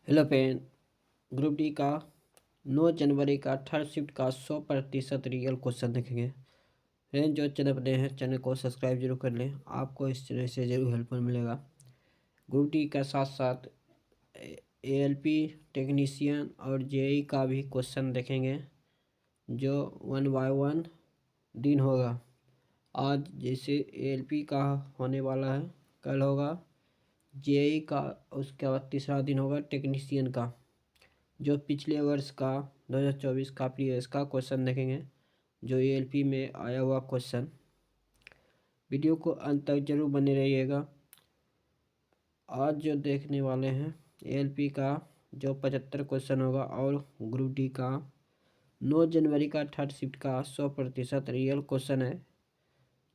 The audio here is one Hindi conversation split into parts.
Hello pen. ग्रुप डी का 9 जनवरी का थर्ड शिफ्ट का 100% रियल क्वेश्चन देखेंगे। फ्रेंड, जो चैनल पर नए हैं चैनल को सब्सक्राइब जरूर कर लें, आपको इस चैनल से ज़रूर हेल्प मिलेगा। ग्रुप डी का साथ साथ एएलपी टेक्नीशियन और जेई का भी क्वेश्चन देखेंगे, जो 1 बाय 1 दिन होगा। आज जैसे एएलपी का होने वाला है, कल होगा जेई का, उसके बाद तीसरा दिन होगा टेक्नीशियन का। जो पिछले वर्ष का 2024 का प्रीवियस का क्वेश्चन देखेंगे, जो एएलपी में आया हुआ क्वेश्चन। वीडियो को अंत तक जरूर बने रहिएगा। आज जो देखने वाले हैं एएलपी का जो 75 क्वेश्चन होगा, और ग्रुप डी का 9 जनवरी का थर्ड शिफ्ट का 100% रियल क्वेश्चन है।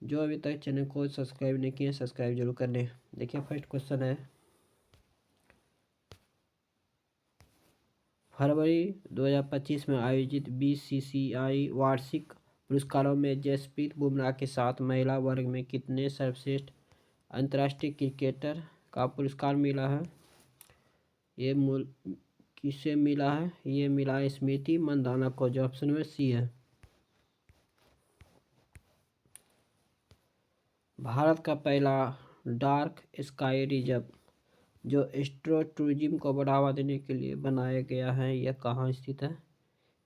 जो अभी तक चैनल को सब्सक्राइब नहीं किए, सब्सक्राइब जरूर कर लें। देखिए, फर्स्ट क्वेश्चन है, फरवरी 2025 में आयोजित बीसीसीआई वार्षिक पुरस्कारों में जसप्रीत बुमराह के साथ महिला वर्ग में कितने सर्वश्रेष्ठ अंतर्राष्ट्रीय क्रिकेटर का पुरस्कार मिला है? ये किसे मिला है? ये मिला है स्मृति मंदाना को, जो ऑप्शन में सी है। भारत का पहला डार्क स्काई रिजर्व जो एस्ट्रो टूरिज्म को बढ़ावा देने के लिए बनाया गया है, यह कहाँ स्थित है?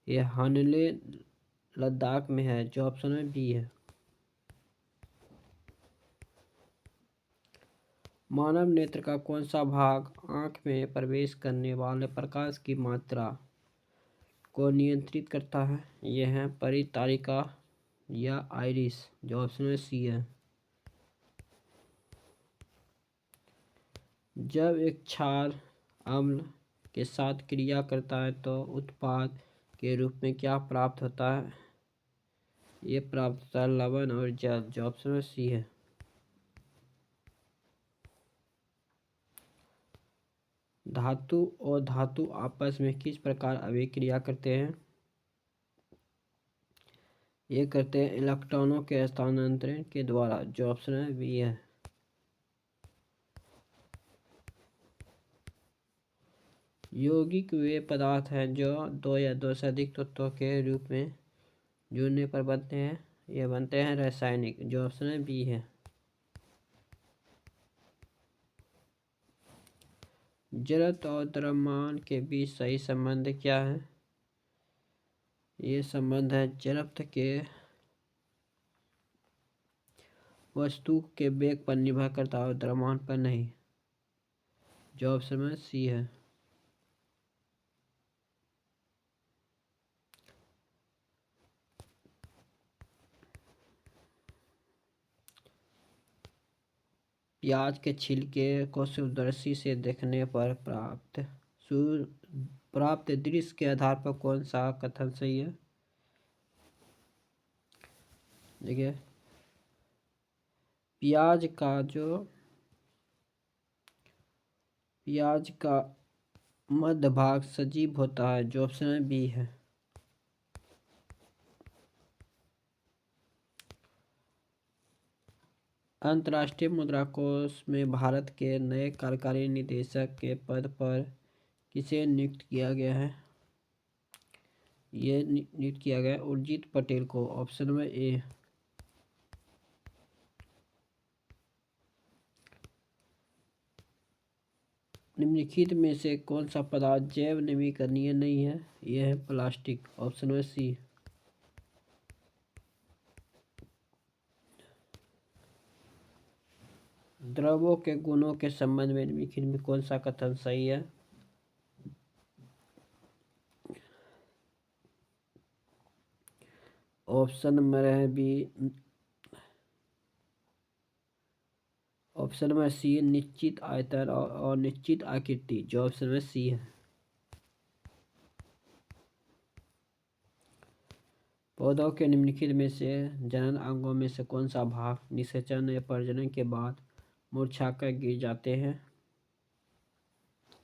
यह हानले लद्दाख में है, जो ऑप्शन में बी है। मानव नेत्र का कौन सा भाग आँख में प्रवेश करने वाले प्रकाश की मात्रा को नियंत्रित करता है? यह है परितारिका या आइरिस, जो ऑप्शन में सी है। जब एक क्षार अम्ल के साथ क्रिया करता है तो उत्पाद के रूप में क्या प्राप्त होता है? ये प्राप्त होता है लवण और जल, जो ऑप्शन में सी है। धातु और धातु आपस में किस प्रकार अभिक्रिया करते हैं? ये करते हैं इलेक्ट्रॉनों के स्थानांतरण के द्वारा, जो ऑप्शन है बी है। यौगिक वे पदार्थ हैं जो दो या दो से अधिक तत्वों के रूप में जुड़ने पर बनते हैं। ये बनते हैं रासायनिक, जो ऑप्शन है बी है। जड़त्व और द्रव्यमान के बीच सही संबंध क्या है? ये संबंध है जड़त्व के वस्तु के वेग पर निर्भर करता है और द्रव्यमान पर नहीं, जो ऑप्शन में सी है। प्याज के छिलके को सूक्ष्मदर्शी से देखने पर प्राप्त दृश्य के आधार पर कौन सा कथन सही है? देखिए, प्याज का मध्य भाग सजीव होता है, जो ऑप्शन में बी है। अंतर्राष्ट्रीय मुद्रा कोष में भारत के नए कार्यकारी निदेशक के पद पर किसे नियुक्त किया गया है? ये नियुक्त किया गया उर्जित पटेल को, ऑप्शन में ए। निम्नलिखित में से कौन सा पदार्थ जैव नवीकरणीय नहीं है? यह है प्लास्टिक, ऑप्शन में सी। द्रव्यों के गुणों के संबंध में निम्नलिखित में कौन सा कथन सही है? ऑप्शन नंबर है बी, ऑप्शन नंबर सी निश्चित आयतन और निश्चित आकृति, जो ऑप्शन में सी है। पौधों के निम्नलिखित में से जनन अंगों में से कौन सा भाग निषेचन या प्रजनन के बाद मुरझाकर गिर जाते हैं?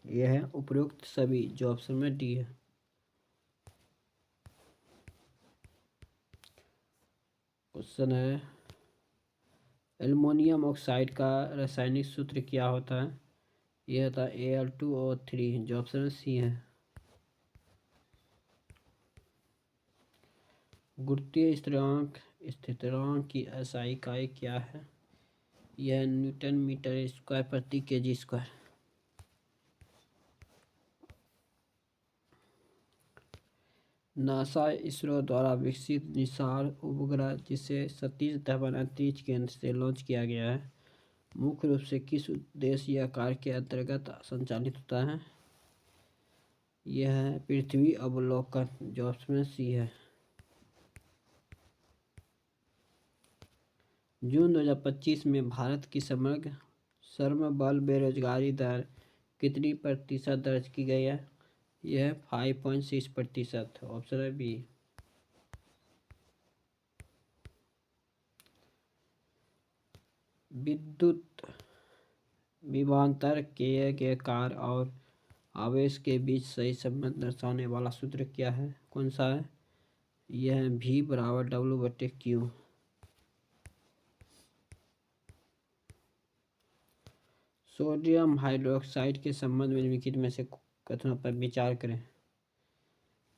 यह है उपरोक्त सभी, जो ऑप्शन में डी है। क्वेश्चन है, एल्युमिनियम ऑक्साइड का रासायनिक सूत्र क्या होता है? ये होता है Al2O3 जो ऑप्शन सी है। गुरुत्वीय स्थिरांक की SI इकाई क्या है? यह न्यूटन मीटर स्क्वायर प्रति kg स्क्वायर। नासा इसरो द्वारा विकसित निसार उपग्रह जिसे सतीश धवन अंतरिक्ष केंद्र से लॉन्च किया गया है, मुख्य रूप से किस उद्देश्य या कार्य के अंतर्गत संचालित होता है? यह है पृथ्वी अवलोकन जो ऑप्शन सी है। जून 2025 में भारत की समग्र श्रम बल बेरोजगारी दर कितनी प्रतिशत दर्ज की गई है? यह 5.6%। ऑप्शन है बी। विद्युत विभवांतर के कार और आवेश के बीच सही संबंध दर्शाने वाला सूत्र क्या है? कौन सा है? यह V बराबर W/Q। सोडियम हाइड्रोक्साइड के संबंध में निम्नलिखित में से कथनों पर विचार करें।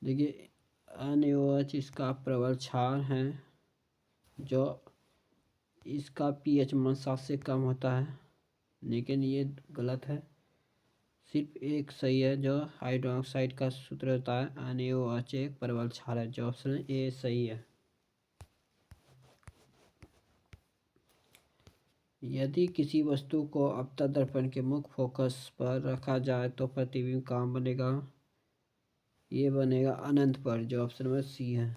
देखिए NaOH इसका प्रबल क्षार है जो इसका pH मान 7 से कम होता है, लेकिन ये गलत है। सिर्फ एक सही है जो हाइड्रोक्साइड का सूत्र होता है NaOH एक प्रबल क्षार है जो ऑप्शन ए सही है। यदि किसी वस्तु को अपतल दर्पण के मुख्य फोकस पर रखा जाए तो प्रतिबिंब कहाँ बनेगा? ये बनेगा अनंत पर जो ऑप्शन नंबर सी है।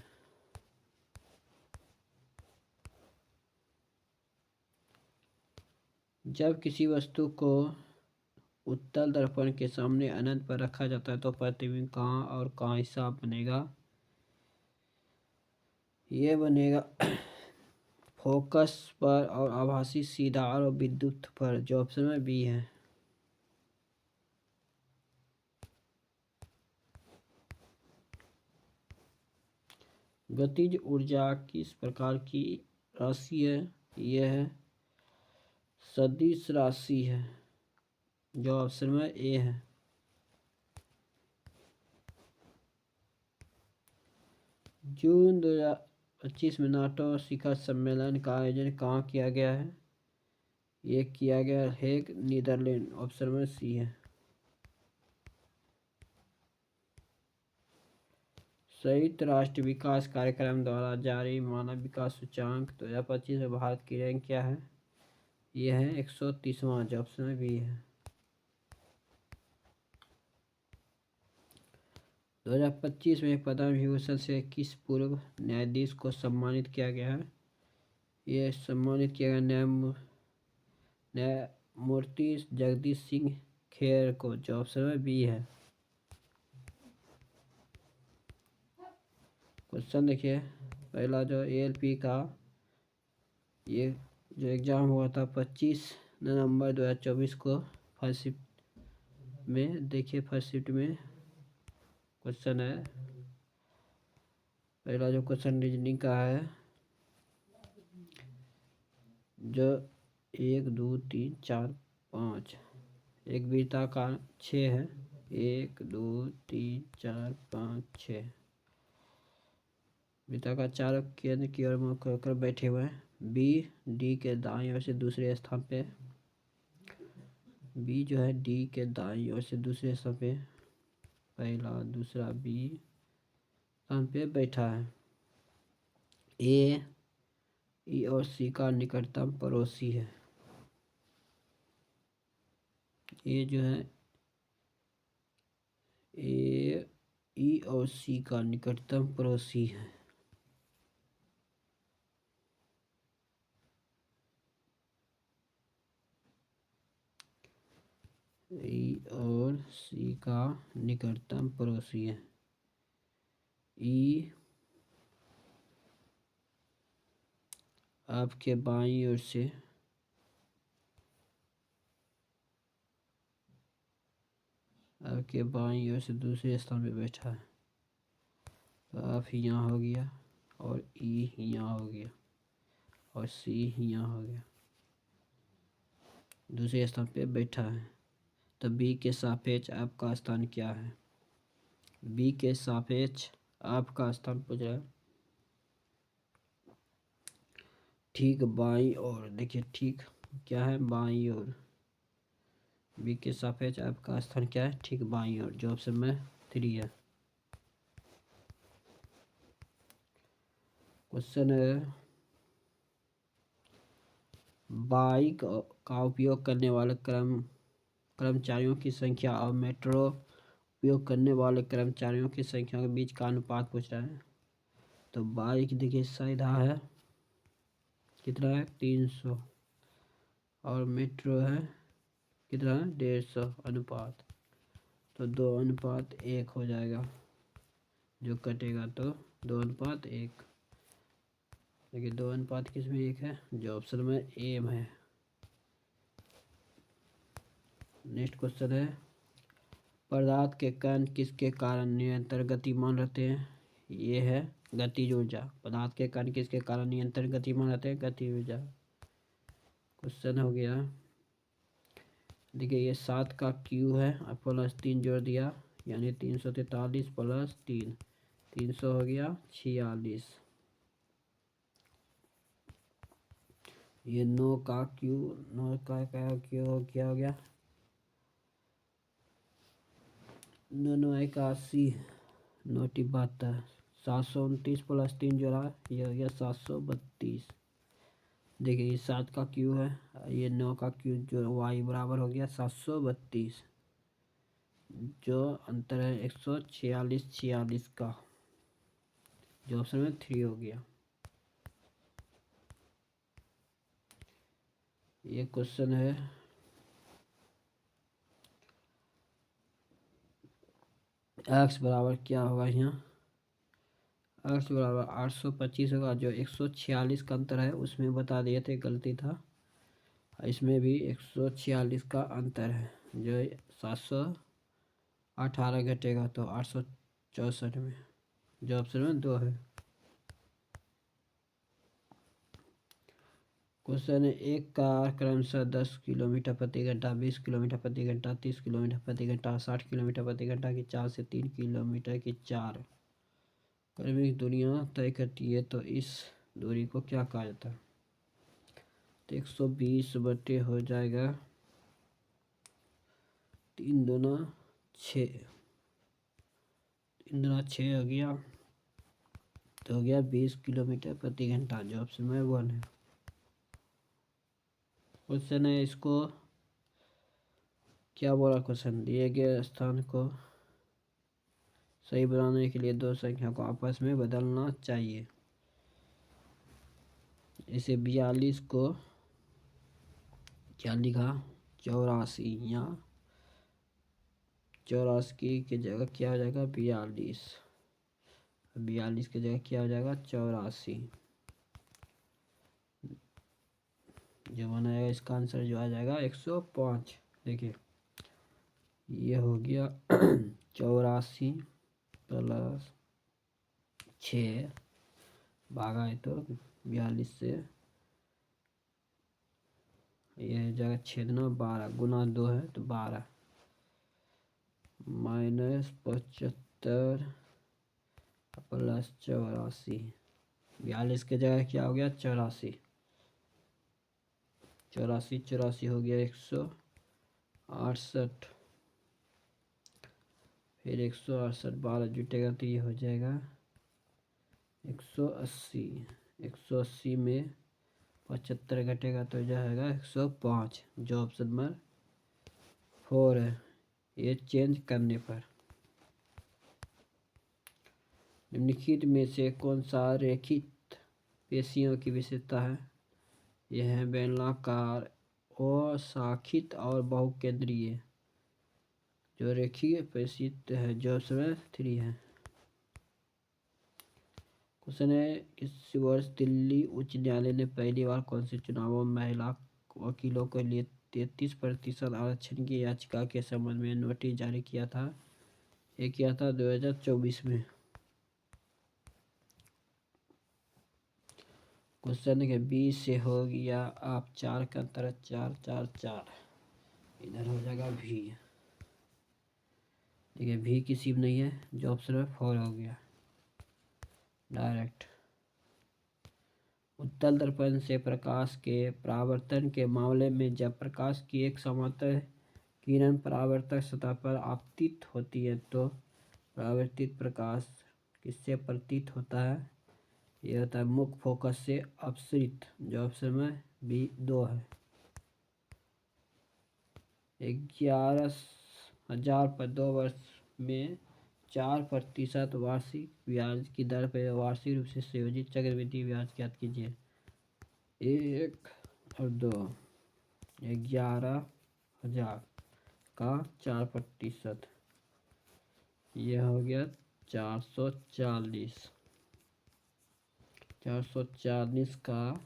जब किसी वस्तु को उत्तल दर्पण के सामने अनंत पर रखा जाता है तो प्रतिबिंब कहाँ और कहाँ हिसाब बनेगा? ये बनेगा फोकस पर और आभासी सीधा और विद्युत पर जो ऑप्शन में बी है। गतिज ऊर्जा किस प्रकार की राशि है? यह है सदिश राशि है जो ऑप्शन में ए है। जून 2025 में नाटो शिखर सम्मेलन का आयोजन कहाँ किया गया है? ये किया गया हेग नीदरलैंड। ऑप्शन में सी है। संयुक्त राष्ट्र विकास कार्यक्रम द्वारा जारी मानव विकास सूचकांक 2025 में भारत की रैंक क्या है? यह है 130वां जो ऑप्शन में बी है। 2025 में पद्म विभूषण से किस पूर्व न्यायाधीश को सम्मानित किया गया है? यह सम्मानित किया गया न्यायमूर्ति जगदीश सिंह खेर को जो ऑप्शन में बी है। क्वेश्चन देखिए पहला जो ALP का ये जो एग्ज़ाम हुआ था 25 नवंबर 2024 को फर्स्ट शिफ्ट में। देखिए फर्स्ट शिफ्ट में क्वेश्चन है। पहला जो क्वेश्चन रीजनिंग का है जो 1 2 3 4 5 एक वृत्ताकार 6 है। 1 2 3 4 5 6 वृत्ताकार चारों केंद्र की ओर मुख होकर बैठे हुए हैं। B D के दाईं ओर से दूसरे स्थान पे, B जो है D के दाईं ओर से दूसरे स्थान पे पहला दूसरा B स्थान पे बैठा है। A E और C का निकटतम पड़ोसी है। A जो है A E और C का निकटतम पड़ोसी है। E और C का निकटतम पड़ोसी है। E आपके बाईं ओर से दूसरे स्थान पे बैठा है। तो आप यहाँ हो गया और E यहाँ हो गया और C यहाँ हो गया, दूसरे स्थान पे बैठा है। तो बी के सापेक्ष आपका स्थान क्या है? बी के सापेक्ष आपका स्थान पूछ रहा है। ठीक बाईं ओर, देखिए ठीक क्या है, बाईं ओर। बी के सापेक्ष आपका स्थान क्या है? ठीक बाईं ओर, जो ऑप्शन में 3 है। क्वेश्चन है, बाइक का उपयोग करने वाले कर्मचारियों की संख्या और मेट्रो उपयोग करने वाले कर्मचारियों की संख्या के बीच का अनुपात पूछ रहा है। तो बाइक देखिए सीधा है, कितना है 300, और मेट्रो है कितना है 150 अनुपात, तो 2:1 हो जाएगा, जो कटेगा तो 2:1। देखिए 2:1 किस में 1 है, जो ऑप्शन में ए में है। नेक्स्ट क्वेश्चन है, पदार्थ के कण किसके कारण निरंतर गतिमान रहते हैं? ये है गतिज ऊर्जा। पदार्थ के कण किसके कारण निरंतर गतिमान रहते हैं? गतिज ऊर्जा। क्वेश्चन हो गया, देखिए ये 7 का क्यू है और +3 जोड़ दिया, यानी 343 + 3, 300 हो गया 46। ये 9 का क्यू, 9 का क्यू क्या हो गया, 9×9 = 81, 9×72, 729 + 3 जोड़ा, ये हो गया 732। देखिए ये 7 का क्यू है, ये 9 का क्यू, जो वाई बराबर हो गया 732, जो अंतर है 146 का, जो ऑप्शन में 3 हो गया। ये क्वेश्चन है, एक्स बराबर क्या होगा यहाँ, एक्स बराबर 825 होगा, जो 146 का अंतर है उसमें बता दिए थे, गलती था। इसमें भी 146 का अंतर है, जो 718 घटेगा तो 864 में, जो ऑप्शन में 2 है। क्वेश्चन है, एक कार क्रमशः 10 किलोमीटर प्रति घंटा, 20 किलोमीटर प्रति घंटा, 30 किलोमीटर प्रति घंटा, 60 किलोमीटर प्रति घंटा की चाल से 3 किलोमीटर की 4 किलोमीटर की दूरियाँ तय करती है, तो इस दूरी को क्या कहा जाता है? तो 120 बटे हो जाएगा 3 दूना 6, 3 दूना 6 हो गया, तो हो गया 20 किलोमीटर प्रति घंटा, जो ऑप्शन में 1 है। क्वेश्चन है, इसको क्या बोला, क्वेश्चन दिए गए स्थान को सही बनाने के लिए 2 संख्या को आपस में बदलना चाहिए। इसे 42 को क्या लिखा, 84, या 84 की जगह क्या हो जाएगा 42, 42 की जगह क्या हो जाएगा 84, जो बनाएगा इसका आंसर जो आ जाएगा 105। देखिए ये हो गया 84 + 6 भागा है तो 42 से, ये जगह छेदना 12 गुना 2 है तो 12, -75 + 84, 42 की जगह क्या हो गया 84, 84 हो गया 168, फिर 168 12 जुटेगा तो ये हो जाएगा 180, 180 में 75 घटेगा तो जाएगा 105, जो ऑप्शन नंबर 4 है। ये चेंज करने पर निम्नलिखित में से कौन सा रेखित पेशियों की विशेषता है? यह है बेलनाकार, अशाखित और बहुकेंद्रीय। जो रेखीय पेशित है, जो ऑप्शन 3 है। क्वेश्चन है, इस वर्ष दिल्ली उच्च न्यायालय ने पहली बार कौन से चुनावों में महिला वकीलों के लिए 33% आरक्षण की याचिका के संबंध में नोटिस जारी किया था? ये किया था 2024 में। क्वेश्चन है, 20 से हो गया आप 4 का अंतर 4 4 4, इधर हो जाएगा भी। देखिए भी किसी में नहीं है, जो ऑप्शन में 4 हो गया डायरेक्ट। उत्तल दर्पण से प्रकाश के परावर्तन के मामले में जब प्रकाश की एक समांतर किरण परावर्तक सतह पर आपतित होती है तो परावर्तित प्रकाश किससे प्रतीत होता है? यह होता है मुख्य फोकस से अपसरित, जो ऑप्शन में बी 2 है। 11,000 पर 2 वर्ष में 4% वार्षिक ब्याज की दर पर वार्षिक रूप से संयोजित चक्रवृद्धि ब्याज ज्ञात कीजिए। 1 और 2, 11,000 का 4%, यह हो गया 440। 440 का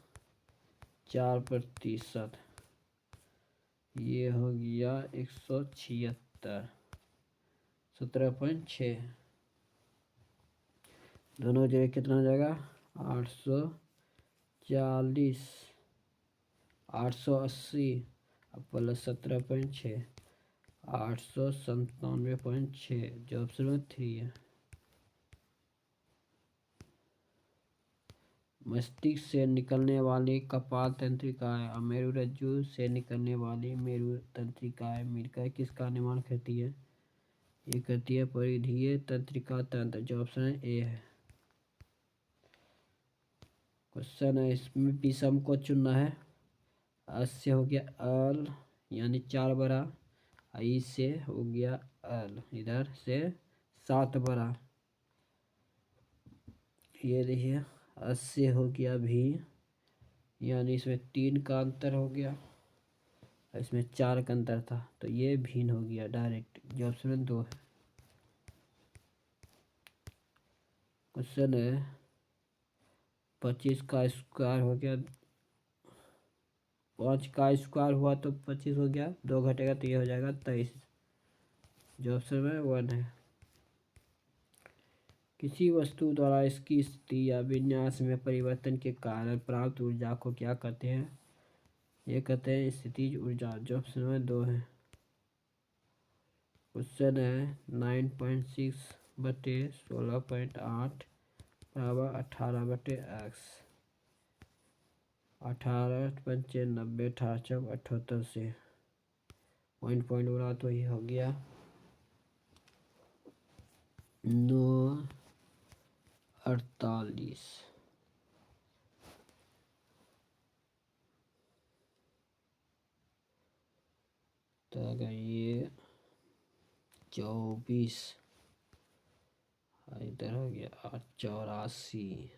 4%, ये हो गया 176, 17.6। दोनों जगह कितना हो जाएगा? 840, 880 प्लस 17.6, 897.6, जो ऑप्शन में 3 है। मस्तिष्क से निकलने वाली कपाल तंत्रिकाएं और मेरुरज्जु से निकलने वाली मेरु तंत्रिकाएं मिलकर किसका निर्माण करती है? ये करती है परिधीय तंत्रिका तंत्र, जो ऑप्शन ए है। क्वेश्चन है, इसमें विषम को चुनना है। अस से हो गया अल यानी 4 बड़ा, ई से हो गया अल, इधर से 7 बड़ा। ये देखिए अस से हो गया भी, यानी इसमें 3 का अंतर हो गया, इसमें 4 का अंतर था, तो ये भिन्न हो गया डायरेक्ट, जो ऑप्शन में 2 है। क्वेश्चन है 25 का स्क्वायर हो गया, 5 का स्क्वायर हुआ तो 25 हो गया, 2 घटेगा तो ये हो जाएगा 23, जो ऑप्शन में 1 है। किसी वस्तु द्वारा इसकी स्थिति या विन्यास में परिवर्तन के कारण प्राप्त ऊर्जा को क्या कहते हैं? ये कहते हैं स्थितिज ऊर्जा, जो ऑप्शन में 2 है। क्वेश्चन है 9.6/16.8 बराबर 18/x। 18×95, 18×78 से पॉइंट उड़ा तो ये हो गया 948। तो अगर ये 24 इधर हो गया 84,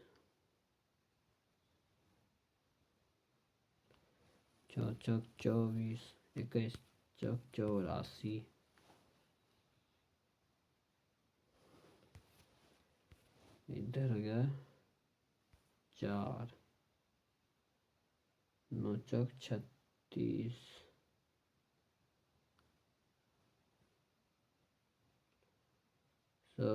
4×4 = 24, 21×4 = 84, इधर हो गया 4, 9×36, so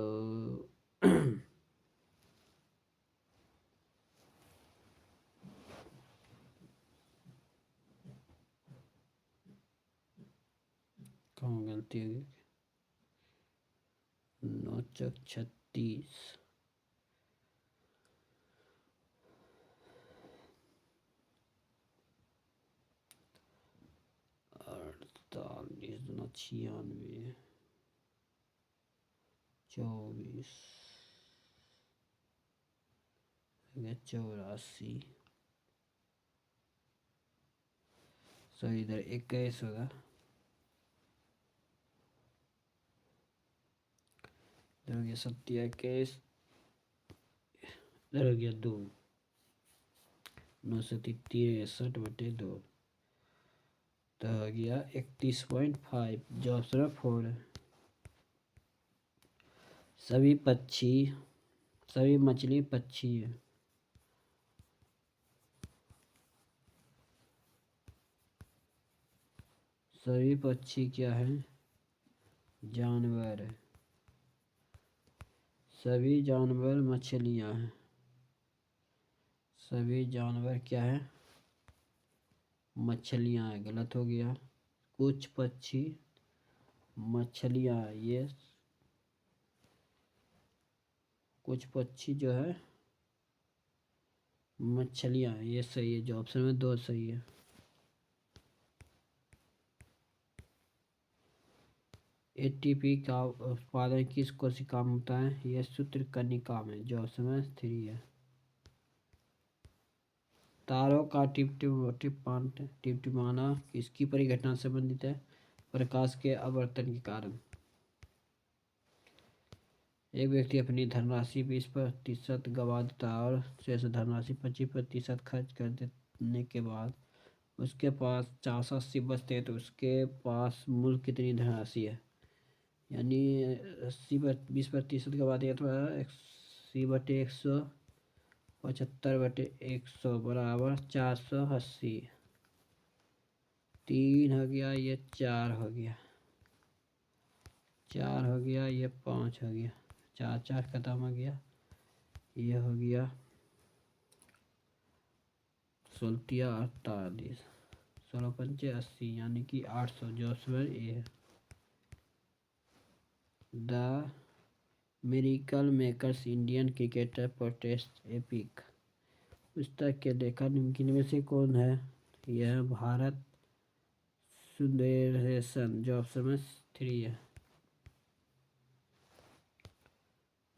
कहाँ गलती होगी? 9×36, 48 दूना 96, 24, 84, सो इधर 21 होगा, इधर हो गया 27, इधर हो गया 2, 9×63 = 63/2, तो हो गया 31.5, जो ऑप्शन 4 है। सभी मछली पक्षी है। सभी पक्षी क्या है? जानवर है। सभी जानवर मछलियां हैं। सभी जानवर क्या है? मछलियां है, गलत हो गया। कुछ पक्षी मछलियां, ये कुछ पक्षी जो है मछलियाँ, ये सही है, जो ऑप्शन में 2 सही है। एटीपी का उत्पादन किस कोशिका में होता है? यह सूत्रकनिका में, जो ऑप्शन में 3 है। तारों का टिपटिपाना किसकी परिघटना से संबंधित है? प्रकाश के आवर्तन के कारण। एक व्यक्ति अपनी धनराशि 20% गंवा देता है और शेष धनराशि 25% खर्च कर देने के बाद उसके पास 480 बचते हैं, तो उसके पास मूल कितनी धनराशि है? यानी 20% गंवा दिया तो 80/175/100 बराबर 480। 3 हो गया, ये 4 हो गया, 4 हो गया, ये 5 हो गया, 4 4 खत्म हो गया, ये हो गया 16 48, 16 पंचे 80, यानी कि 800, जो ऑप्शन ए है। The miracle makers Indian cricketer protest epic पुस्तक के लेखक निम्न में से कौन है? यह भारत सुंदरेशन, जो ऑप्शन में 3 है।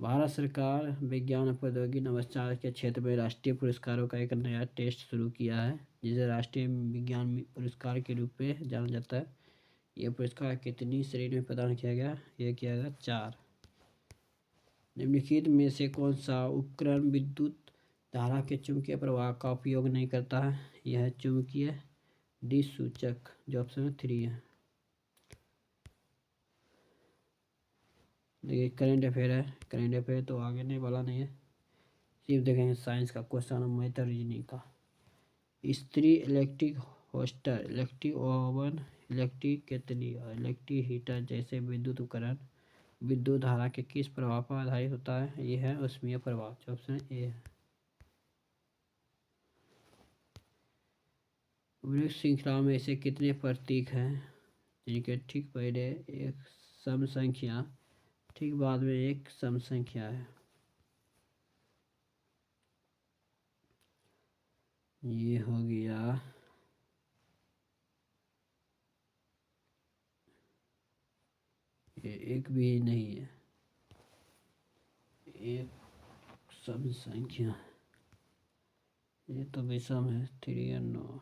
भारत सरकार विज्ञान और प्रौद्योगिकी नवाचार के क्षेत्र में राष्ट्रीय पुरस्कारों का एक नया टेस्ट शुरू किया है, जिसे राष्ट्रीय विज्ञान पुरस्कार के रूप में जाना जाता है। यह पुरस्कार कितनी श्रेणी में प्रदान किया गया? यह किया गया 4। निम्नलिखित में से कौन सा उपकरण विद्युत धारा के चुंबकीय प्रवाह का उपयोग नहीं करता है? यह चुंबकीय दिक्सूचक, जो ऑप्शन में 3 है। देखिए करेंट अफेयर है, करेंट अफेयर तो आगे नहीं वाला नहीं है, सिर्फ देखेंगे साइंस का क्वेश्चन, मैथ रीजनिंग का। स्त्री इलेक्ट्रिक होस्टर, इलेक्ट्रिक ओवन, इलेक्ट्रिक केतली और इलेक्ट्रिक हीटर जैसे विद्युत उपकरण विद्युत धारा के किस प्रभाव पर आधारित होता है? यह है ऊष्मीय प्रभाव, जो ऑप्शन ए है। वृक्ष श्रृंखला में ऐसे कितने प्रतीक हैं जिनके ठीक पहले एक सम संख्या, ठीक बाद में एक सम संख्या है? ये हो गया ये एक भी नहीं है, एक सम संख्या, ये तो विषम है, 3 और 9।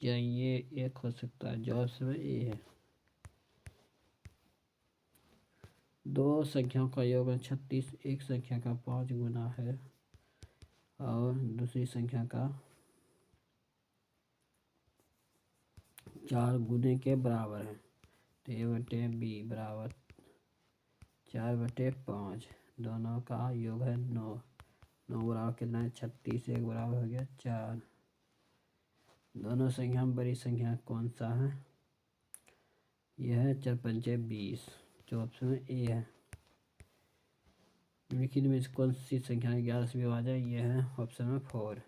क्या ये एक हो सकता है? जो ऑप्शन ए है। 2 संख्याओं का योग 36 एक संख्या का 5 गुना है और दूसरी संख्या का 4 गुने के बराबर है, तो A/B बराबर 4/5, दोनों का योग है 9। 9 बराबर कितना है? 36, एक बराबर हो गया 4। दोनों संख्या में बड़ी संख्या कौन सा है? यह है 4×5 = 20, जो ऑप्शन में ए है। निम्नलिखित में से कौन सी संख्या 11 से विभाज्य है? यह है ऑप्शन में 4।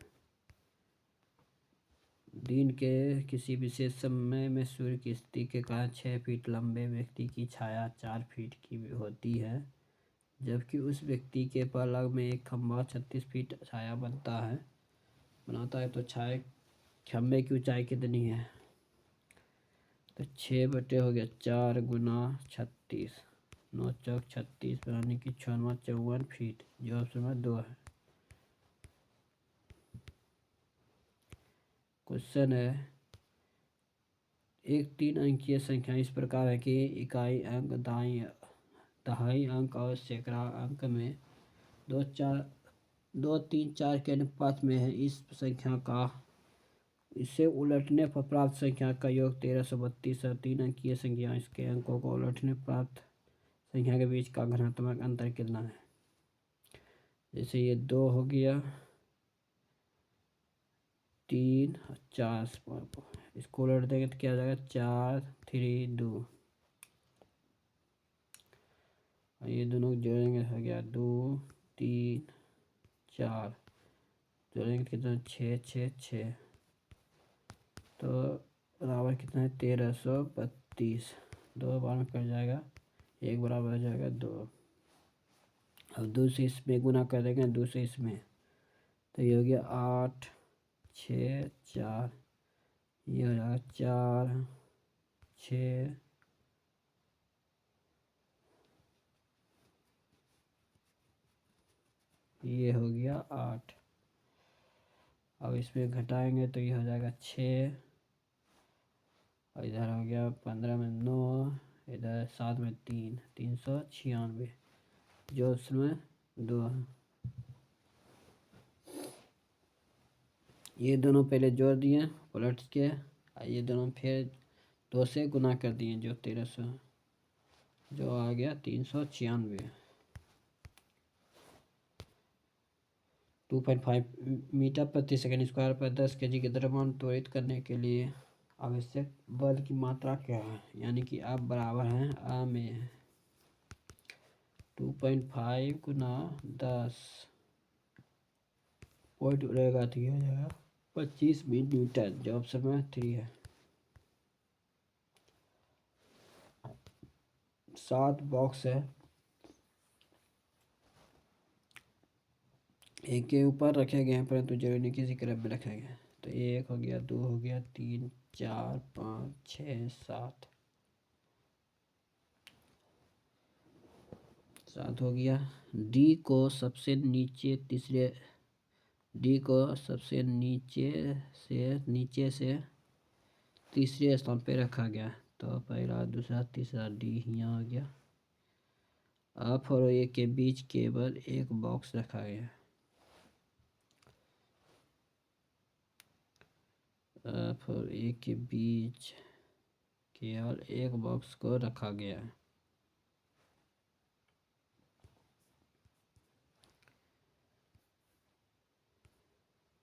दिन के किसी विशेष समय में सूर्य की स्थिति के कारण 6 फीट लंबे व्यक्ति की छाया 4 फीट की होती है, जबकि उस व्यक्ति के पलंग में एक खंभा 36 फीट छाया बनाता है, तो छाया खंभे की ऊंचाई कितनी है? तो 6 बटे हो गया 4 गुना 36, 9 चौक 36, यानी कि 6 54 फीट, जो ऑप्शन में 2 है। क्वेश्चन है, एक 3 अंकीय संख्या इस प्रकार है कि इकाई अंक, दहाई अंक और सैकड़ा अंक में 2 3 4 के अनुपात में है। इसे उलटने पर प्राप्त संख्या का योग 1332 है। 3 अंकीय संख्या इसके अंकों को उलटने प्राप्त संख्या के बीच का घनात्मक अंतर कितना है? जैसे ये 2 हो गया, 3 और 4, इसको उलट देंगे तो क्या हो जाएगा? 4 3 2, और ये दोनों जोड़ेंगे हो गया 2 3 4 जोड़ेंगे कितना 6 6 6 तो बराबर कितना है 1332। 2 बार में कट जाएगा, 1 बराबर हो जाएगा 2। अब 2 से इसमें गुना कर देंगे, 2 से इसमें, तो ये हो गया 8 6 4, ये हो जाएगा 4 6 ये हो गया 8। अब इसमें घटाएंगे तो ये हो जाएगा 6, और इधर हो गया 15 में 9, इधर 7 में 3, 396 जो उसमें 2 है। ये दोनों पहले जोड़ दिए पलट के, ये दोनों फिर 2 से गुना कर दिए जो 1300, जो आ गया 396। 2.5 मीटर प्रति सेकंड स्क्वायर पर 10 kg के द्रव्यमान त्वरित करने के लिए आवश्यक बल की मात्रा क्या है, यानी कि आप बराबर हैं आ में 2.5 गुना 10 पॉइंट रहेगा तो हो जाएगा 25 न्यूटन, जो ऑप्शन में 3 है। 7 बॉक्स है, एक के ऊपर रखे गए हैं परंतु जरूरी किसी क्रम में रखे गए हैं। तो 1 हो गया, 2 हो गया, 3 4 5 6 7 7 हो गया। डी को सबसे नीचे से तीसरे स्थान पे रखा गया, तो पहला दूसरा तीसरा डी यहाँ आ गया। एफ और ए के बीच केवल एक बॉक्स रखा गया, एफ और ए के बीच केवल एक बॉक्स को रखा गया है।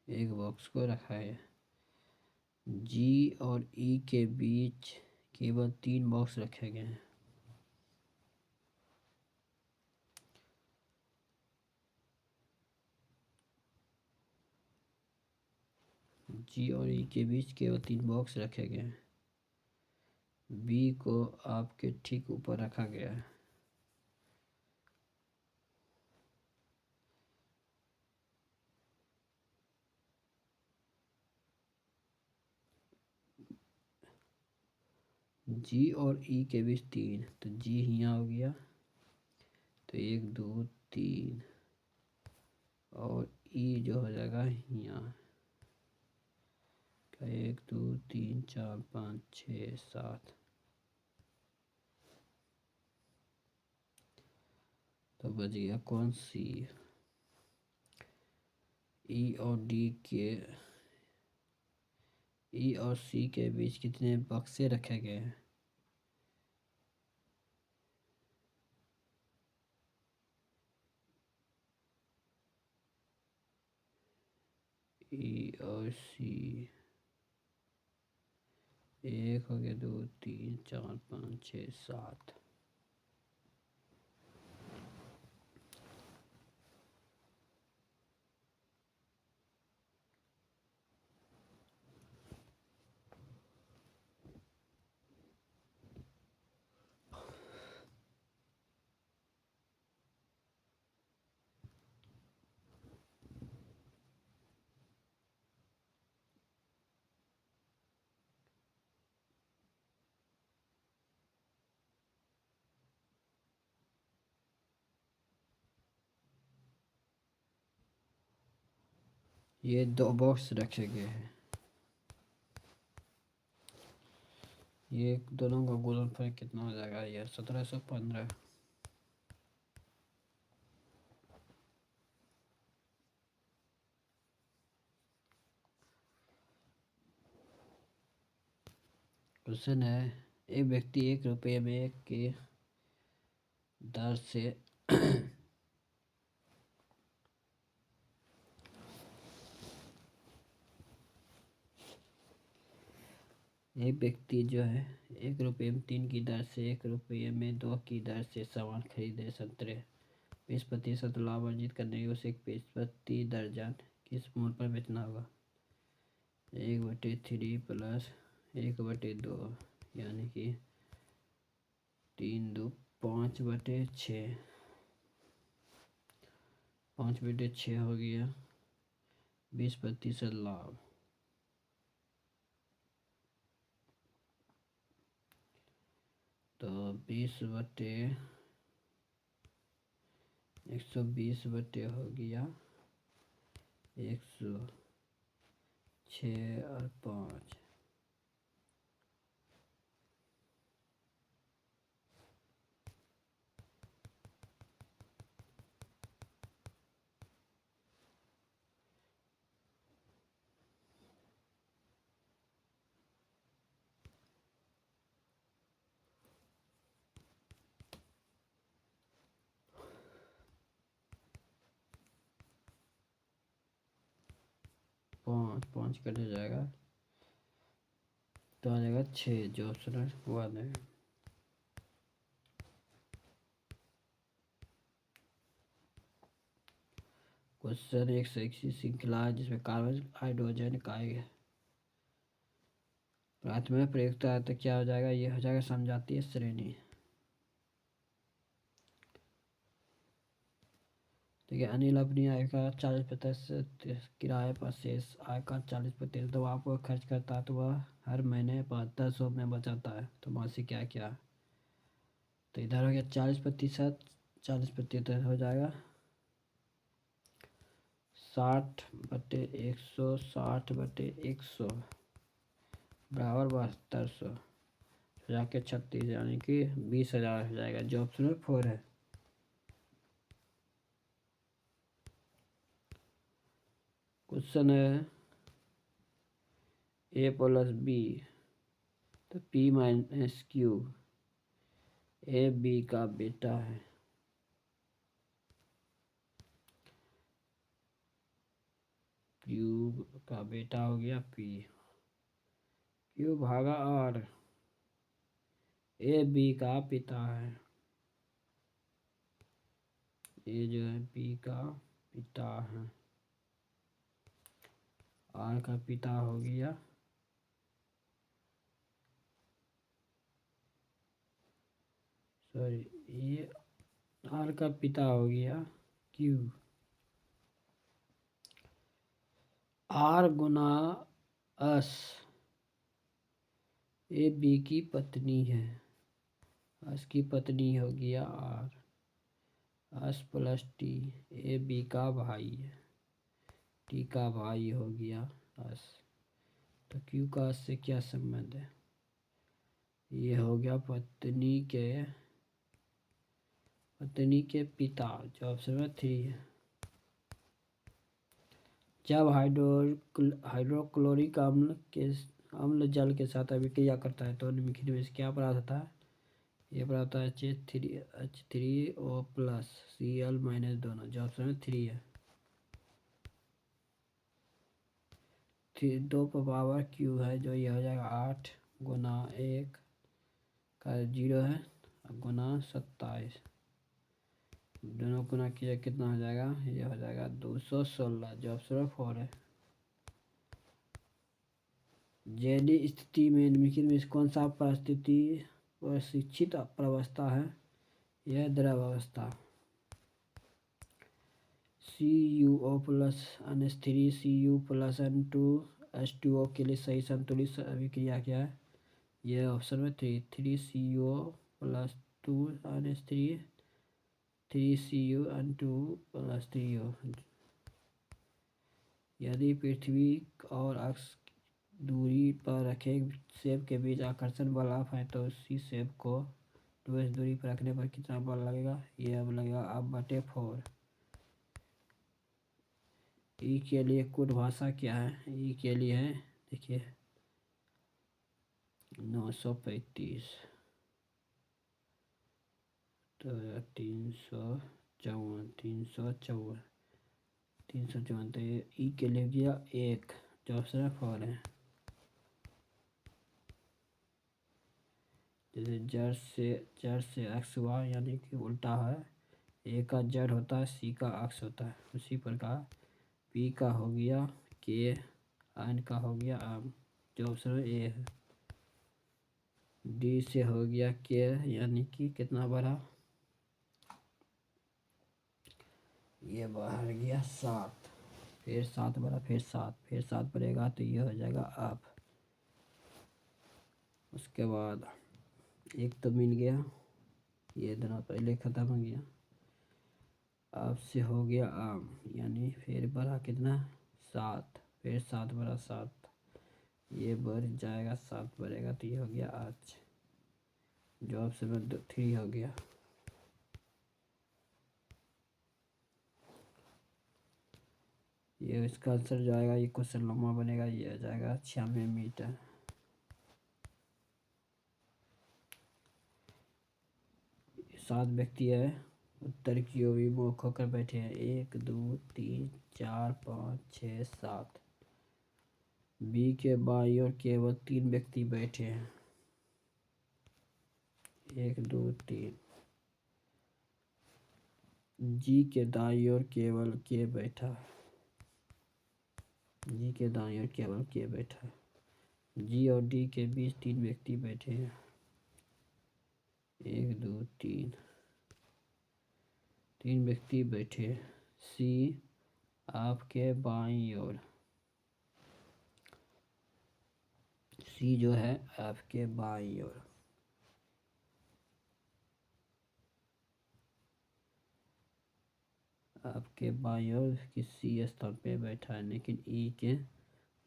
एक बॉक्स को रखा है। जी और ई के बीच केवल 3 बॉक्स रखे गए हैं। जी और ई के बीच केवल 3 बॉक्स रखे गए हैं। बी को आपके ठीक ऊपर रखा गया है। जी और ई के बीच 3, तो जी यहाँ हो गया, तो 1 2 3, और ई जो हो जाएगा यहाँ, 1 2 3 4 5 6 7, तो बच गया कौन सी। ई और सी के बीच कितने बक्से रखे गए हैं। ई और सी, 1 हो गया, 2 3 4 5 6 7, ये 2 बॉक्स रखे गए हैं। ये दोनों का गुणनफल कितना हो जाएगा, ये 1715। क्वेश्चन है, एक व्यक्ति 1 रुपये में के दर से एक व्यक्ति जो है 1 रुपये में 3 की दर से 1 रुपये में 2 की दर से सामान खरीदे संतरे 20% लाभ अर्जित करने के उसे 20 प्रति दर्जन किस मूल्य पर बेचना होगा? 1/3 प्लस 1/2 यानी कि 3 2 5/6। 5/6 हो गया 20% लाभ। तो 20/120 हो गया 106 और 5। पाँच कट जाएगा तो आ जाएगा 6 जो ऑप्शन है वो आ जाएगा। क्वेश्चन 121 श्रृंखला है जिसमें कार्बन हाइड्रोजन का प्राथमिक प्रयुक्त है तो क्या हो जाएगा? ये हो जाएगा समजातीय श्रेणी। देखिए अनिल अपनी आय का 40% किराए पर शेष आय का 40% तो आपको खर्च करता है तो वह हर महीने 7200 में बचाता है। तो मासिक क्या क्या? तो इधर हो गया 40%। 40% हो जाएगा 60/100। 60/100 बराबर 7200 जाके 36 यानी कि 20,000 हो जाएगा जो ऑप्शन 4 है। क्वेश्चन है a + b तो p - q a b का बेटा है। q का बेटा हो गया p। q भागा r a b का पिता है। ये जो है b का पिता है। r का पिता हो गया सॉरी ये r का पिता हो गया q। r गुना s ए बी की पत्नी है। s की पत्नी हो गया r। s + t A B का भाई है। t का भाई हो गया s। तो q का s से क्या संबंध है? ये हो गया पत्नी के पिता जो ऑप्शन में 3 है। जब हाइड्रोक्लोरिक अम्ल जल के साथ अभिक्रिया करता है तो निम्नलिखित में से क्या प्राप्त होता है? ये प्राप्त होता है H3O+ Cl- दोनों जो ऑप्शन में 3 है। 2 पावर q है जो ये हो जाएगा 8 गुना 1 का 0 है गुना 27 दोनों गुना किया कितना हो जाएगा? ये हो जाएगा 216 जो ऑप्शन 4 है। जैली स्थिति में निम्नलिखित में कौन सा परिस्थिति प्रशिक्षित प्रवस्था है? यह द्रवावस्था। CuO+ NH3 Cu+ N2H2O के लिए सही संतुलित अभिक्रिया क्या है? यह ऑप्शन में 3 CuO+2 NH3 3Cu N2+3O। यदि पृथ्वी और अक्ष दूरी पर रखे सेब के बीच आकर्षण बल F है तो उसी सेब को 2s दूरी पर रखने पर कितना बल लगेगा? ये अब लगेगा F/4। ई के लिए कोड भाषा क्या है? ई के लिए है देखिए 935 तो 354 तो ये ई के लिए गया 1 जो ऑप्शन 4 है। जैसे जड़ से x y यानी कि उल्टा है ए का जेड होता है, सी का अक्स होता है। उसी प्रकार पी का हो गया के, एन का हो गया आम, जो ऑप्शन ए है। डी से हो गया के, यानी कि कितना बढ़ा, ये बाहर गया 7, फिर 7 बढ़ा, फिर 7, फिर 7 बढ़ेगा तो ये हो जाएगा आप। उसके बाद एक तो मिल गया, ये दोनों पहले ख़त्म हो गया। आप से हो गया आम, यानी फिर बढ़ा कितना 7, फिर 7 बढ़ा 7, ये बढ़ जाएगा 7 बढ़ेगा तो ये हो गया 8, जो ऑप्शन में 3 हो गया। ये इसका आंसर जाएगा, ये क्वेश्चन लंबा बनेगा, ये आ जाएगा 96 मीटर। सात व्यक्ति है, उत्तर की ओर मुख होकर बैठे हैं, 1 2 3 4 5 6 7। बी के बाईं ओर केवल 3 व्यक्ति बैठे हैं, 1 2 3। जी के दाईं ओर केवल के बैठा है, जी के दाईं ओर केवल के बैठा है। जी और डी के बीच 3 व्यक्ति बैठे हैं, 1 2 3, 3 व्यक्ति बैठे हैं। सी आपके बाईं ओर, सी जो है आपके बाईं ओर, आपके बाईं ओर किसी स्थान पे बैठा है, लेकिन ई के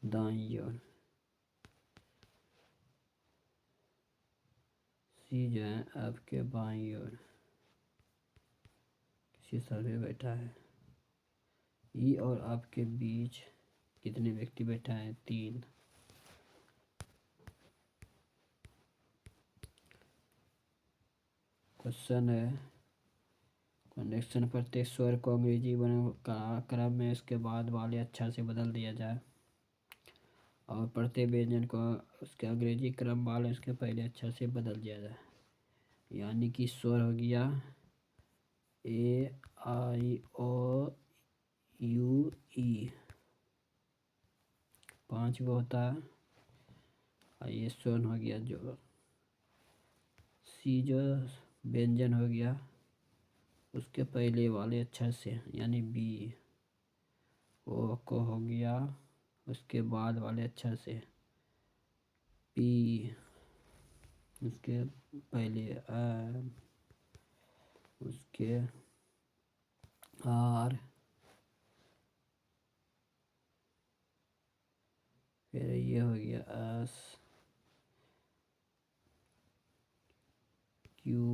दाईं ओर। सी जो है आपके बाईं ओर किसी स्थान पे बैठा है। ई और आपके बीच कितने व्यक्ति बैठा है, 3। क्वेश्चन है, कनेक्शन प्रत्येक स्वर को अंग्रेजी क्रम में उसके बाद वाले अक्षर से बदल दिया जाए, और प्रत्येक व्यंजन को उसके अंग्रेजी क्रम वाले उसके पहले अक्षर से बदल दिया जाए। यानी कि स्वर हो गया ए आई ओ यू ई, 5 गो होता है, और ये स्वर हो गया। जो सी जो व्यंजन हो गया उसके पहले वाले अक्षर से, यानी बी। ओ को हो गया उसके बाद वाले अक्षर से, पी उसके पहले, उसके आर, फिर ये हो गया एस, क्यू,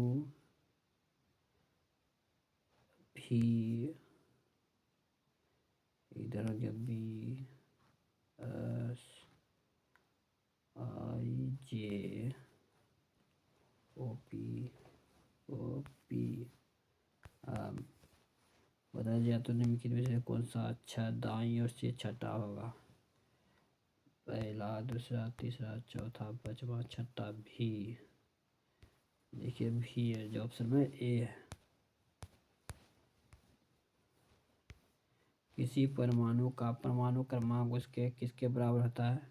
भी, इधर हो गया बी, एस, आई, जे, ओ पी, बताया जाए तो निम्नलिखित में से कौन सा अच्छा दाईं ओर से छठा होगा। पहला, दूसरा, तीसरा, चौथा, पांचवा, छठा भी। देखिए भी है, जो ऑप्शन में ए है। किसी परमाणु का परमाणु क्रमांक उसके किसके बराबर होता है।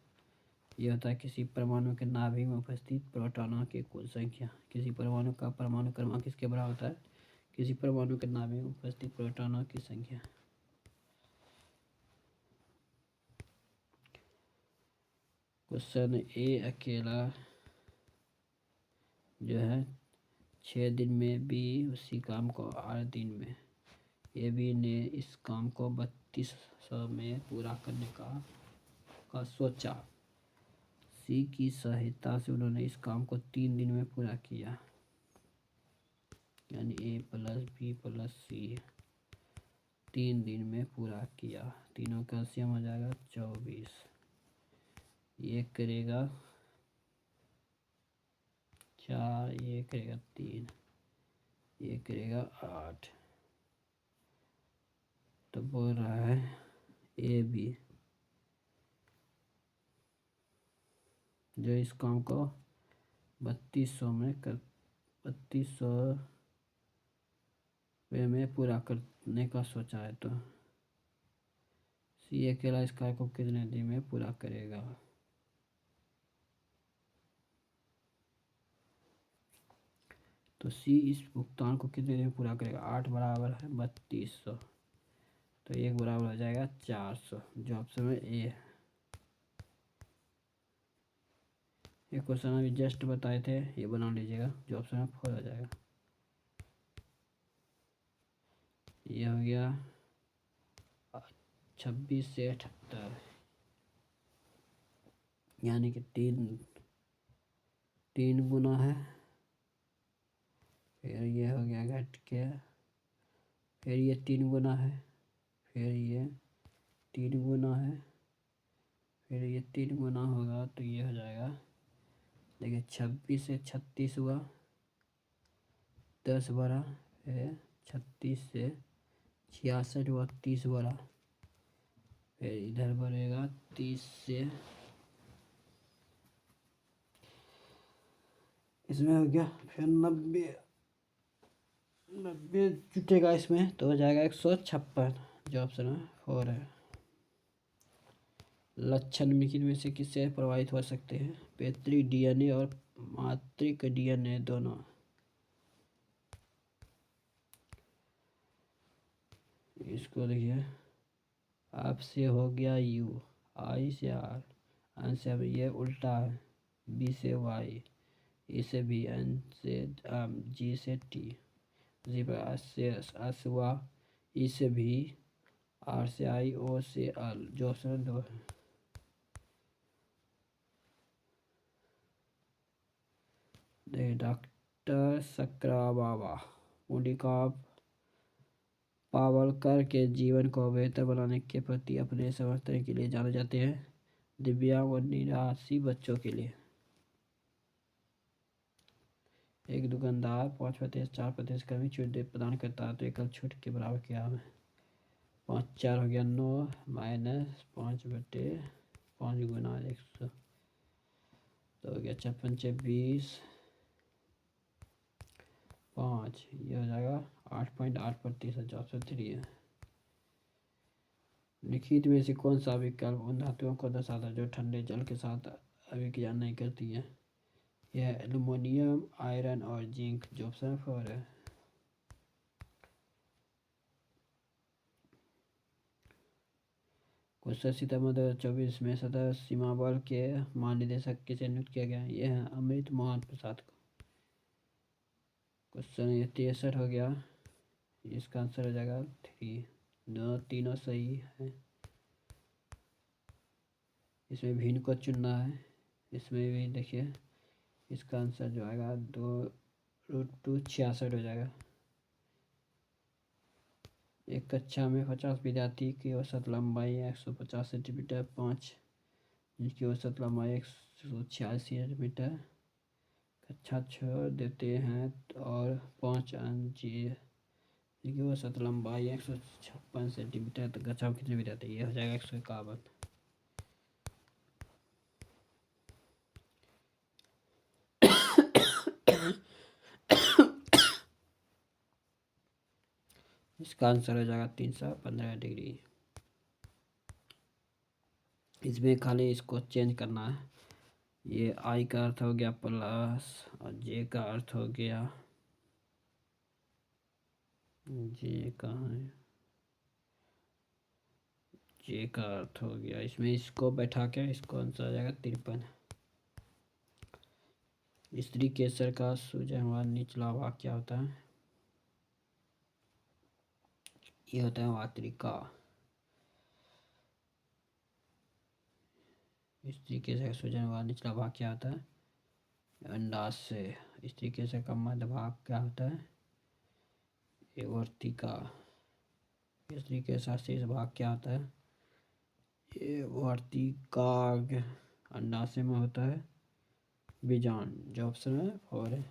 यह होता है किसी परमाणु के नाभिक में उपस्थित प्रोटॉनों की कुल संख्या। किसी परमाणु का परमाणु क्रमांक किसके बराबर होता है, किसी परमाणु के नाभिक में उपस्थित प्रोटॉनों की संख्या। क्वेश्चन ए अकेला जो है 6 दिन में, बी उसी काम को 8 दिन में। ए बी ने इस काम को 3200 में पूरा करने का सोचा। सी की सहायता से उन्होंने इस काम को 3 दिन में पूरा किया, यानी ए प्लस बी प्लस सी 3 दिन में पूरा किया। तीनों का एलसीएम हो जाएगा 24। ये करेगा 4, ये करेगा 3, ये करेगा 8। तो बोल रहा है ए बी जो इस काम को 3200 में कर 3200 वे में पूरा करने का सोचा है। तो सी अकेला इस कार्य को कितने दिन में पूरा करेगा? तो सी इस भुगतान को कितने दिन में पूरा करेगा? 8 बराबर है 3200, तो 1 बराबर हो जाएगा 400, जो ऑप्शन में ए है। ये क्वेश्चन अभी जस्ट बताए थे, ये बना लीजिएगा, जो ऑप्शन में 4 हो जाएगा। ये हो गया 26 से 78, यानी कि 3 गुना है। फिर ये हो गया घट के, फिर ये 3 गुना है, फिर ये 3 गुना है, फिर ये 3 गुना होगा, तो ये हो जाएगा, देखिए 26 से 36 हुआ, 10 बड़ा, फिर 36 से 66 हुआ, 30 बड़ा, फिर इधर बढ़ेगा 30 से, इसमें हो गया, फिर 90 जुटेगा इसमें, तो हो जाएगा 156, जो ऑप्शन है 4 है। लक्षण निम्नलिखित में से किससे प्रभावित हो सकते हैं? पैतृक डीएनए और मातृक डीएनए दोनों। इसको देखिए, आप से हो गया यू, आई से आर, एन से ये उल्टा है, बी से वाई, ई से बी, एन से जी से टी, जी पर एस से वा, ई से भी, आर से आई, ओ से एल, जो ऑप्शन 2 है। डॉक्टर सक्राबाबा मुलिका पावलकर के जीवन को बेहतर बनाने के प्रति अपने समर्थन के लिए जाने जाते हैं, दिव्यांग और निराश्रित बच्चों के लिए। एक दुकानदार 5% 4% का भी छूट प्रदान करता है, तो एकल छूट के बराबर क्या है? 5 4 हो गया 9 माइनस 5/5 गुना 100, तो हो गया 56 20 5, ये हो जाएगा 8.8%, जो ऑप्शन 3 है। लिखित में से कौन सा विकल्प उन धातुओं को दर्शाता है जो ठंडे जल के साथ अभिक्रिया नहीं करती है? यह एल्युमिनियम, आयरन और जिंक, जो ऑप्शन 4 है। क्वेश्चन सितंबर 2024 में सदर सीमा बल के महानिदेशक किसे नियुक्त किया गया? यह है अमृत मोहन प्रसाद को। क्वेश्चन ये 63 हो गया, इसका आंसर हो जाएगा 3, तीनों सही है। इसमें भिन्न को चुनना है, इसमें भी देखिए, इसका आंसर जो आएगा 2√2 66 हो जाएगा। एक कक्षा में 50 विद्यार्थी की औसत लंबाई 150 सेंटीमीटर, 5 जिनकी औसत लंबाई 186 सेंटीमीटर कक्षा छोड़ देते हैं, और 5 जिनकी औसत लंबाई 156 सेंटीमीटर, तो कक्षा में कितने विद्यार्थी? ये हो जाएगा 151। इसका आंसर हो जाएगा 315 डिग्री। इसमें खाली इसको चेंज करना है। ये आई का अर्थ हो गया प्लस, और जे का अर्थ हो गया, जे कहाँ है, जे का अर्थ हो गया, इसमें इसको बैठा के इसको आंसर आ जाएगा 53। स्त्री केसर का सूजनवान निचला भाग क्या होता है? ये होता है वातृका। स्त्री केसर का सूजनवान निचला भाग क्या होता है? अंडाशय। स्त्री केसर का मध्य भाग क्या होता है? ये वर्तिका। स्त्री केसर शेष भाग क्या होता है? ये वर्तिकाग्र। अंडाशय में होता है बीजांड, जो ऑप्शन है 4 है।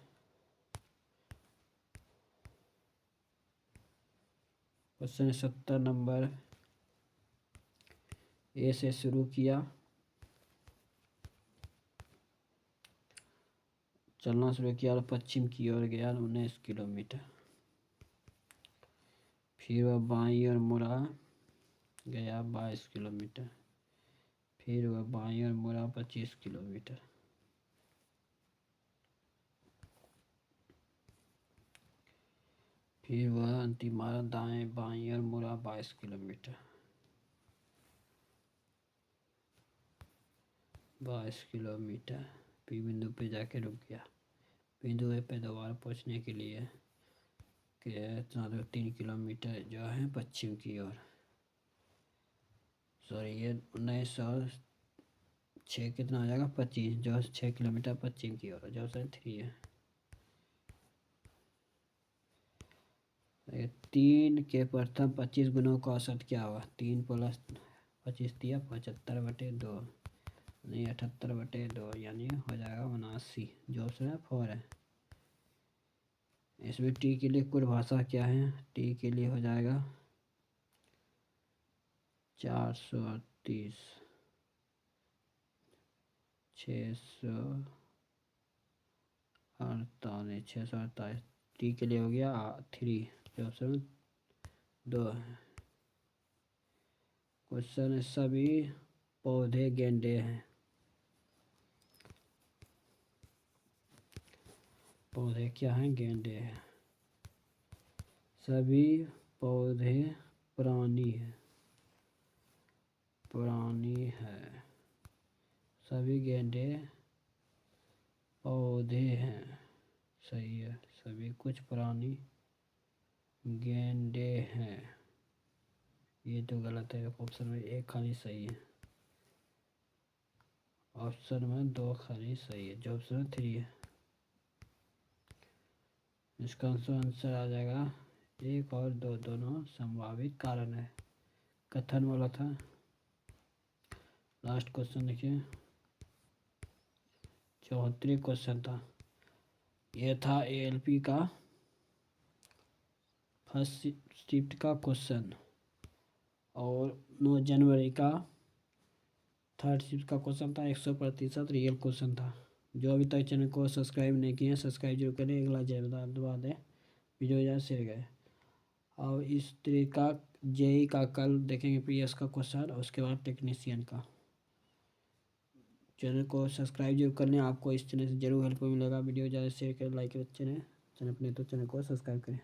क्वेश्चन 70 नंबर ए से शुरू किया, चलना शुरू किया और पश्चिम की ओर गया 19 किलोमीटर। फिर वह बाईं ओर मुड़ा गया 22 किलोमीटर। फिर वह बाईं ओर मुड़ा 25 किलोमीटर। फिर वह अंतिम बार दाएं बाईं ओर मुड़ा 22 किलोमीटर। 22 किलोमीटर। पी बिंदु पे जाके रुक गया। बिंदु ए पे दोबारा पहुंचने के लिए के 3 किलोमीटर जो है पश्चिम की ओर। सॉरी, ये 1906 कितना आ जाएगा 25, जो 6 किलोमीटर पश्चिम की ओर, जो सर 3 है। 3 के प्रथम 25 गुणों का औसत क्या हुआ? 3 प्लस 25 दिया 75/2 नहीं 78/2 यानी हो जाएगा 79, जो ऑप्शन है 4 है। इसमें टी के लिए कुल भाषा क्या है? टी के लिए हो जाएगा 438 648 टी के लिए हो गया 3, जो ऑप्शन 2 है। क्वेश्चन, सभी पौधे गेंडे हैं। पौधे क्या हैं? गेंडे हैं। सभी पौधे प्राणी हैं। प्राणी है। सभी गेंडे पौधे हैं। सही है। सभी कुछ प्राणी गेंडे हैं। ये तो गलत है। ऑप्शन में 1 खाली सही है। ऑप्शन में 2 खाली सही है, जो ऑप्शन 3 है। इसका आंसर आ जाएगा 1 और 2 दोनों संभावित कारण है। कथन वाला था। लास्ट क्वेश्चन देखिए, 74 क्वेश्चन था। यह था ALP का फर्स्ट शिफ्ट का क्वेश्चन और 9 जनवरी का थर्ड शिफ्ट का क्वेश्चन था। 100% रियल क्वेश्चन था। जो अभी तक चैनल को सब्सक्राइब नहीं किए हैं, सब्सक्राइब जरूर करें, एक लाइक जरूर दबा दें, वीडियो ज़्यादा शेयर करें। और इस तरह का JEE का कल देखेंगे PS का क्वेश्चन और उसके बाद टेक्नीशियन का। चैनल को सब्सक्राइब जरूर कर लें, आपको इस चैनल से जरूर हेल्प मिलेगा। वीडियो ज़्यादा शेयर करें, लाइक करें, चैनल अपने तो चैनल को सब्सक्राइब करें।